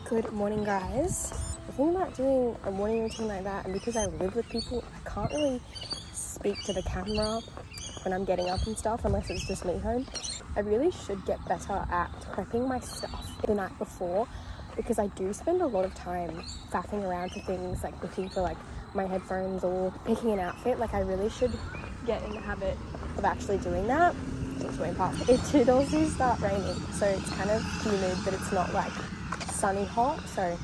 Good morning, guys. The thing about doing a morning routine like that, and because I live with people, I can't really speak to the camera when I'm getting up and stuff unless it's just me home. I really should get better at prepping my stuff the night before, because I do spend a lot of time faffing around for things, like looking for like my headphones or picking an outfit. Like I really should get in the habit of actually doing that. It did also start raining, so it's kind of humid, but it's not like sunny hot, so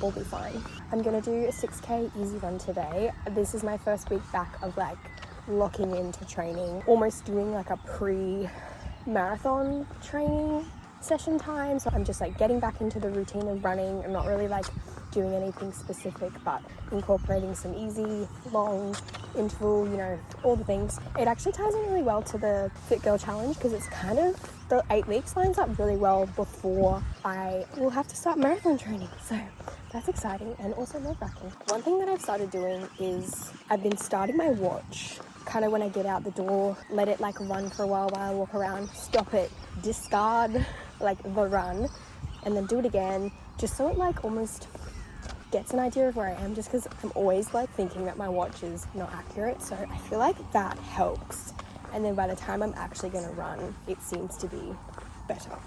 we'll be fine. I'm gonna do a 6K easy run today. This is my first week back of like locking into training, almost doing like a pre-marathon training session time. So I'm just like getting back into the routine of running. I'm not really like doing anything specific, but incorporating some easy, long interval, you know, all the things. It actually ties in really well to the Fit Girl Challenge because it's kind of, the 8 weeks lines up really well before I will have to start marathon training. So that's exciting and also nerve-wracking. One thing that I've started doing is I've been starting my watch kind of when I get out the door, let it like run for a while I walk around, stop it, discard like the run, and then do it again, just so it like almost gets an idea of where I am, just because I'm always like thinking that my watch is not accurate. So I feel like that helps. And then by the time I'm actually gonna run, it seems to be better.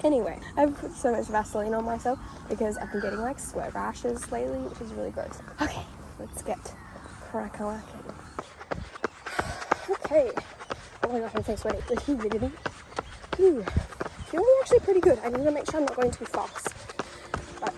Anyway, I've put so much Vaseline on myself because I've been getting like sweat rashes lately, which is really gross. Okay, let's get crack-a-lacking. Okay. Oh my gosh, I'm so sweaty. The humidity. Ooh. Feeling actually pretty good. I need to make sure I'm not going too fast. But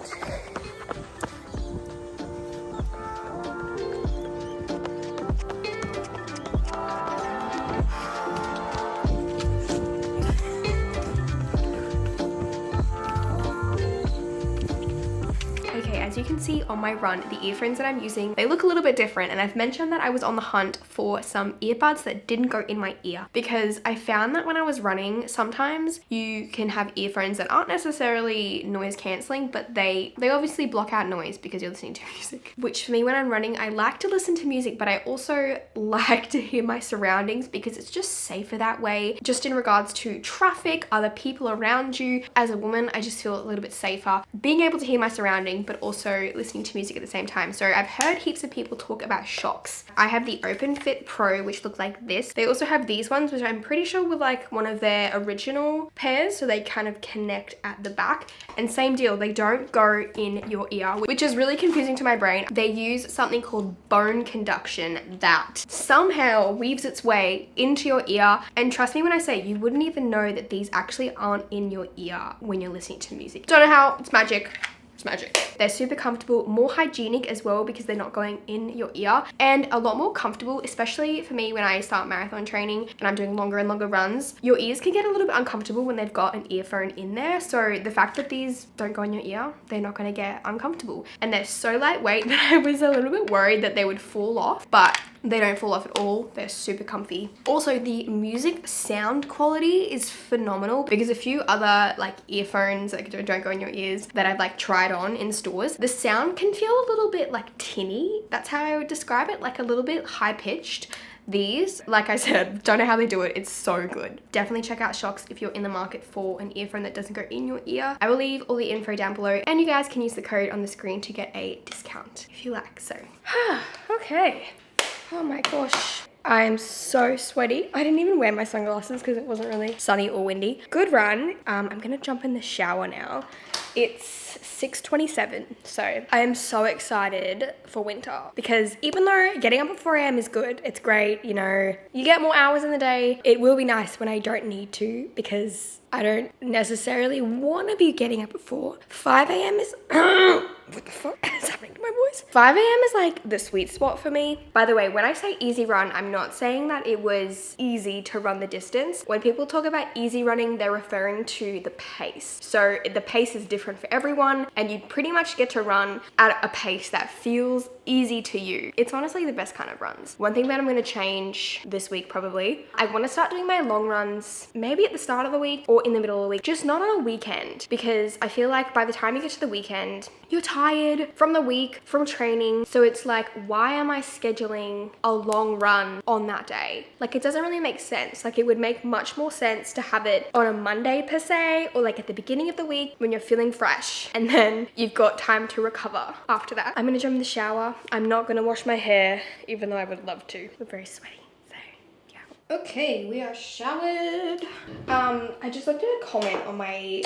as you can see on my run, the earphones that I'm using, they look a little bit different, and I've mentioned that I was on the hunt for some earbuds that didn't go in my ear because I found that when I was running, sometimes you can have earphones that aren't necessarily noise cancelling, but they obviously block out noise because you're listening to music, which for me when I'm running, I like to listen to music, but I also like to hear my surroundings because it's just safer that way, just in regards to traffic, other people around you. As a woman, I just feel a little bit safer being able to hear my surrounding, but also listening to music at the same time. So I've heard heaps of people talk about shocks. I have the Open Fit Pro, which look like this. They also have these ones, which I'm pretty sure were like one of their original pairs, so they kind of connect at the back. And same deal, they don't go in your ear, which is really confusing to my brain. They use something called bone conduction that somehow weaves its way into your ear. And trust me when I say, you wouldn't even know that these actually aren't in your ear when you're listening to music. Don't know how, it's magic. It's magic. They're super comfortable, more hygienic as well because they're not going in your ear, and a lot more comfortable, especially for me when I start marathon training and I'm doing longer and longer runs. Your ears can get a little bit uncomfortable when they've got an earphone in there. So the fact that these don't go in your ear, they're not going to get uncomfortable. And they're so lightweight that I was a little bit worried that they would fall off, but they don't fall off at all. They're super comfy. Also, the music sound quality is phenomenal because a few other like earphones that don't go in your ears that I've like tried on in stores, the sound can feel a little bit like tinny. That's how I would describe it, like a little bit high pitched. These, like I said, don't know how they do it. It's so good. Definitely check out Shocks if you're in the market for an earphone that doesn't go in your ear. I will leave all the info down below, and you guys can use the code on the screen to get a discount if you like. So, okay. Oh my gosh. I am so sweaty. I didn't even wear my sunglasses because it wasn't really sunny or windy. Good run. I'm gonna jump in the shower now. It's 6:27, so I am so excited for winter because even though getting up at 4 a.m. is good, it's great, you know, you get more hours in the day. It will be nice when I don't need to because I don't necessarily want to be getting up at 4. 5 a.m. is what the fuck is happening to my voice? 5 a.m. is like the sweet spot for me. By the way, when I say easy run, I'm not saying that it was easy to run the distance. When people talk about easy running, they're referring to the pace. So the pace is different for everyone, and you pretty much get to run at a pace that feels easy to you. It's honestly the best kind of runs. One thing that I'm gonna change this week probably, I wanna start doing my long runs maybe at the start of the week or in the middle of the week, just not on a weekend, because I feel like by the time you get to the weekend, you're tired from the week, from training. So it's like, why am I scheduling a long run on that day? Like, it doesn't really make sense. Like, it would make much more sense to have it on a Monday per se, or like at the beginning of the week when you're feeling fresh, and then you've got time to recover after that. I'm gonna jump in the shower. I'm not gonna wash my hair, even though I would love to. I'm very sweaty. Okay, we are showered. I just looked at a comment on my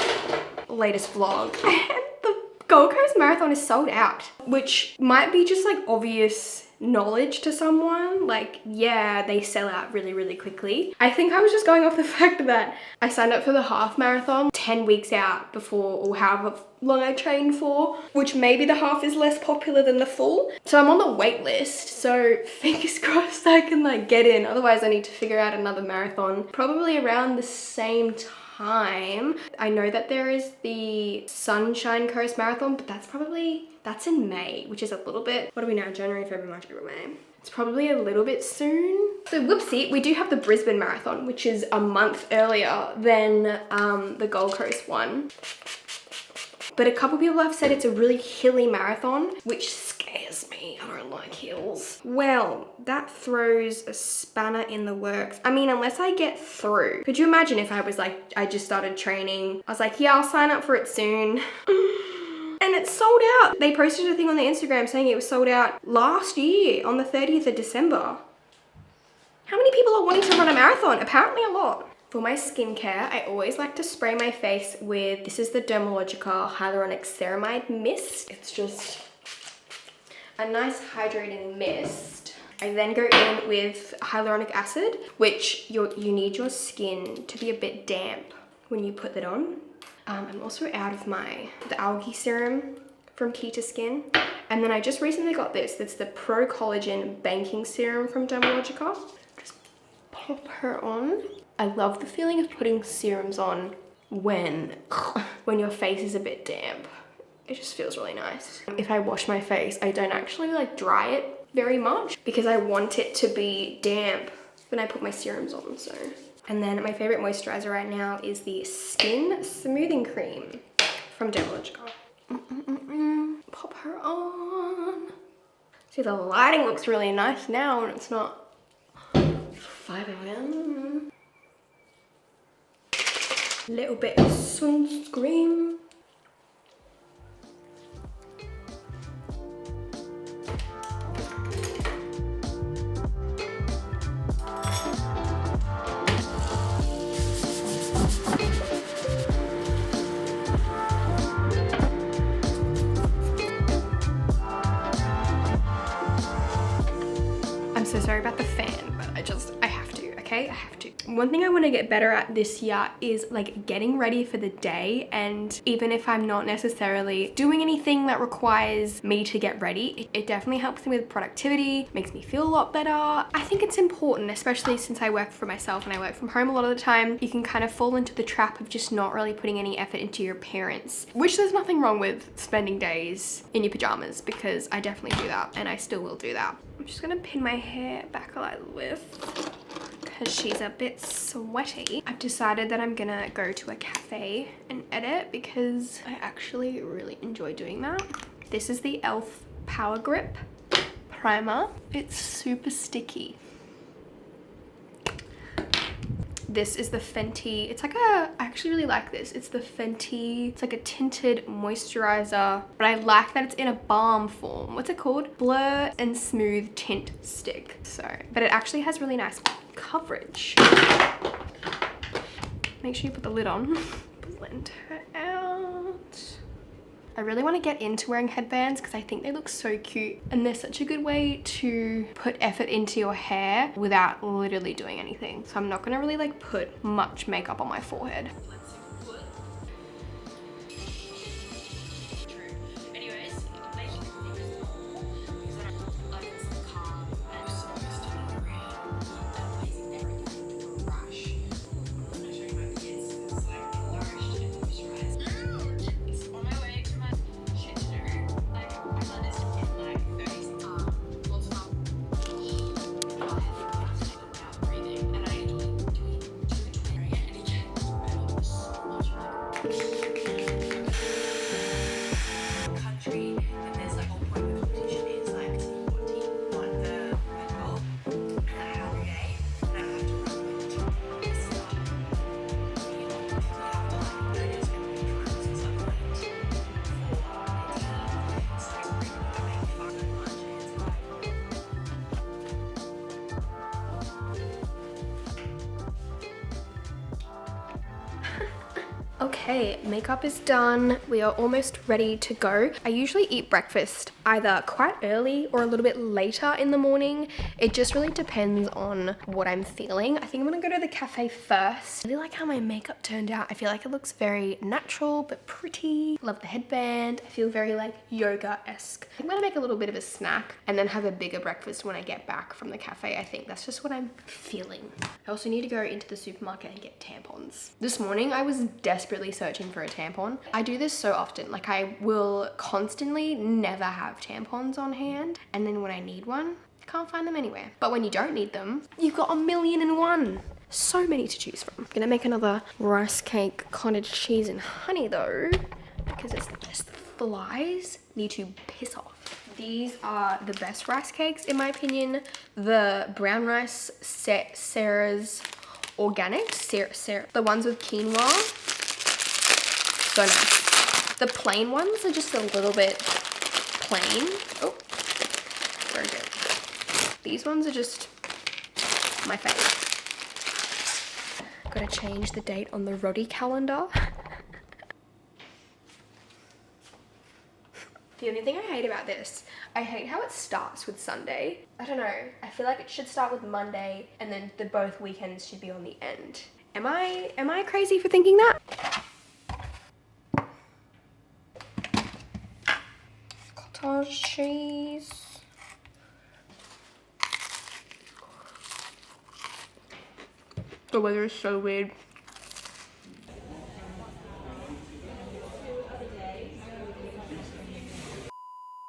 latest vlog and the Gold Coast Marathon is sold out, which might be just like obvious knowledge to someone. Like, yeah, they sell out really, really quickly. I think I was just going off the fact that I signed up for the half marathon 10 weeks out before, or however long I trained for, which maybe the half is less popular than the full. So I'm on the wait list, so fingers crossed I can like get in. Otherwise I need to figure out another marathon probably around the same time. I know that there is the Sunshine Coast Marathon, but that's in May, which is a little bit, what are we now, January, February, March, April, May. It's probably a little bit soon. So whoopsie, we do have the Brisbane Marathon, which is a month earlier than the Gold Coast one. But a couple people have said it's a really hilly marathon, which scares me. I don't like hills. Well, that throws a spanner in the works. I mean, unless I get through. Could you imagine if I was like, I just started training. I was like, yeah, I'll sign up for it soon. And it's sold out. They posted a thing on their Instagram saying it was sold out last year on the 30th of December. How many people are wanting to run a marathon? Apparently a lot. For my skincare, I always like to spray my face with, this is the Dermalogica Hyaluronic Ceramide Mist. It's just a nice hydrating mist. I then go in with hyaluronic acid, which you need your skin to be a bit damp when you put that on. I'm also out of the algae serum from Kita Skin. And then I just recently got this. It's the Pro Collagen Banking Serum from Dermalogica. Just pop her on. I love the feeling of putting serums on when your face is a bit damp. It just feels really nice. If I wash my face, I don't actually like dry it very much because I want it to be damp when I put my serums on, so. And then my favorite moisturizer right now is the Skin Smoothing Cream from Dermalogica. Pop her on. See, the lighting looks really nice now and it's not 5 AM. Little bit of sunscreen. I'm so sorry about the fan, but I have to, okay? I have to. One thing I want to get better at this year is like getting ready for the day, and even if I'm not necessarily doing anything that requires me to get ready, it definitely helps me with productivity, makes me feel a lot better. I think it's important, especially since I work for myself and I work from home a lot of the time. You can kind of fall into the trap of just not really putting any effort into your appearance, which there's nothing wrong with spending days in your pajamas, because I definitely do that and I still will do that. I'm just gonna pin my hair back a little bit because she's a bit sweaty. I've decided that I'm gonna go to a cafe and edit because I actually really enjoy doing that. This is the e.l.f. Power Grip Primer. It's super sticky. This is the Fenty, it's like I actually really like this. It's the Fenty, it's like a tinted moisturizer, but I like that it's in a balm form. What's it called? Blur and Smooth Tint Stick. So, but it actually has really nice coverage. Make sure you put the lid on. Blend her out. I really want to get into wearing headbands because I think they look so cute and they're such a good way to put effort into your hair without literally doing anything. So I'm not going to really like put much makeup on my forehead. Okay, makeup is done. We are almost ready to go. I usually eat breakfast either quite early or a little bit later in the morning. It just really depends on what I'm feeling. I think I'm gonna go to the cafe first. I really like how my makeup turned out. I feel like it looks very natural but pretty. Love the headband. I feel very like yoga-esque. I'm gonna make a little bit of a snack and then have a bigger breakfast when I get back from the cafe. I think that's just what I'm feeling. I also need to go into the supermarket and get tampons. This morning I was desperately searching for a tampon. I do this so often. Like I will constantly never have tampons on hand, and then when I need one, I can't find them anywhere. But when you don't need them, you've got 1,000,001. So many to choose from. I'm gonna make another rice cake, cottage cheese and honey though, because it's just the flies need to piss off. These are the best rice cakes in my opinion. The brown rice Sarah's organic, the ones with quinoa, so nice. The plain ones are just a little bit plain. Oh, very good. These ones are just my favorite. Gotta change the date on the Roddy calendar. The only thing I hate about this, I hate how it starts with Sunday. I don't know, I feel like it should start with Monday and then both weekends should be on the end. Am I crazy for thinking that? Cottage cheese. The weather is so weird.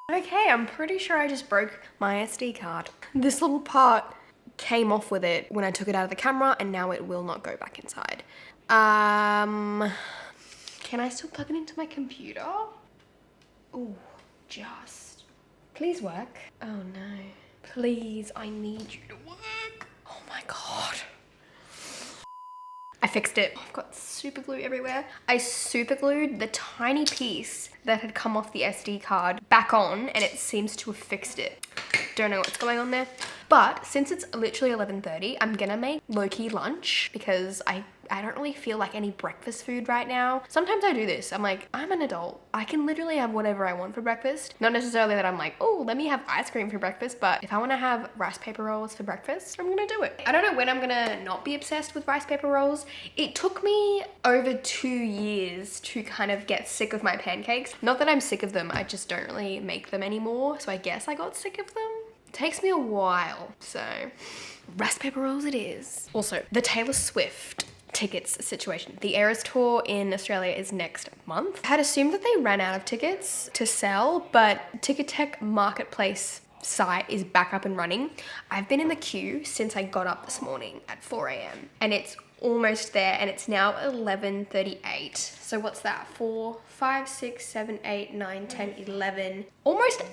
Okay, I'm pretty sure I just broke my SD card. This little part came off with it when I took it out of the camera and now it will not go back inside. Can I still plug it into my computer? Oh, just. Please work. Oh no. Please, I need you to work. Oh my God. I fixed it. I've got super glue everywhere. I super glued the tiny piece that had come off the SD card back on and it seems to have fixed it. Don't know what's going on there. But since it's literally 11:30, I'm gonna make low-key lunch because I don't really feel like any breakfast food right now. Sometimes I do this. I'm like, I'm an adult. I can literally have whatever I want for breakfast. Not necessarily that I'm like, oh, let me have ice cream for breakfast, but if I wanna have rice paper rolls for breakfast, I'm gonna do it. I don't know when I'm gonna not be obsessed with rice paper rolls. It took me over 2 years to kind of get sick of my pancakes. Not that I'm sick of them, I just don't really make them anymore. So I guess I got sick of them. It takes me a while, so rice paper rolls it is. Also, the Taylor Swift tickets situation. The Eras Tour in Australia is next month. I had assumed that they ran out of tickets to sell, but Ticketek Marketplace site is back up and running. I've been in the queue since I got up this morning at 4 a.m. and it's almost there and it's now 11:38. So what's that? 4, 5, 6, 7, 8, 9, 10, 11. Almost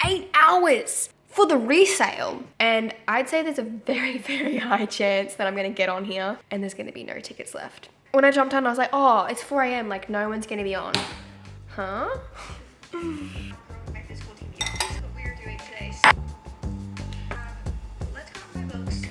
8 hours for the resale. And I'd say there's a very, very high chance that I'm gonna get on here and there's gonna be no tickets left. When I jumped on, I was like, oh, it's 4 a.m. like no one's gonna be on. Huh? My physical TV office, what we are doing today. Let's go to my books.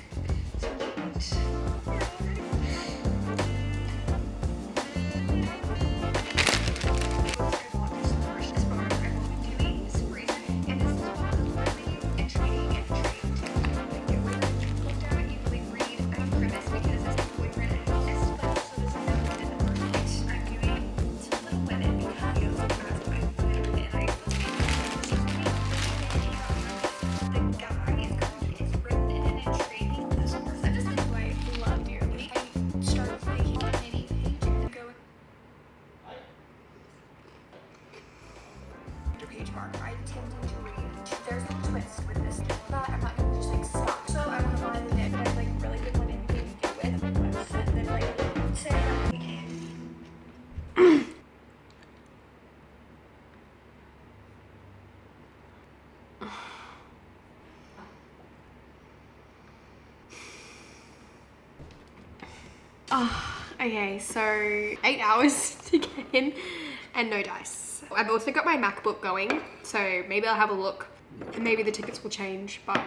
Oh, okay, so 8 hours to get in and no dice. I've also got my MacBook going, so maybe I'll have a look and maybe the tickets will change, but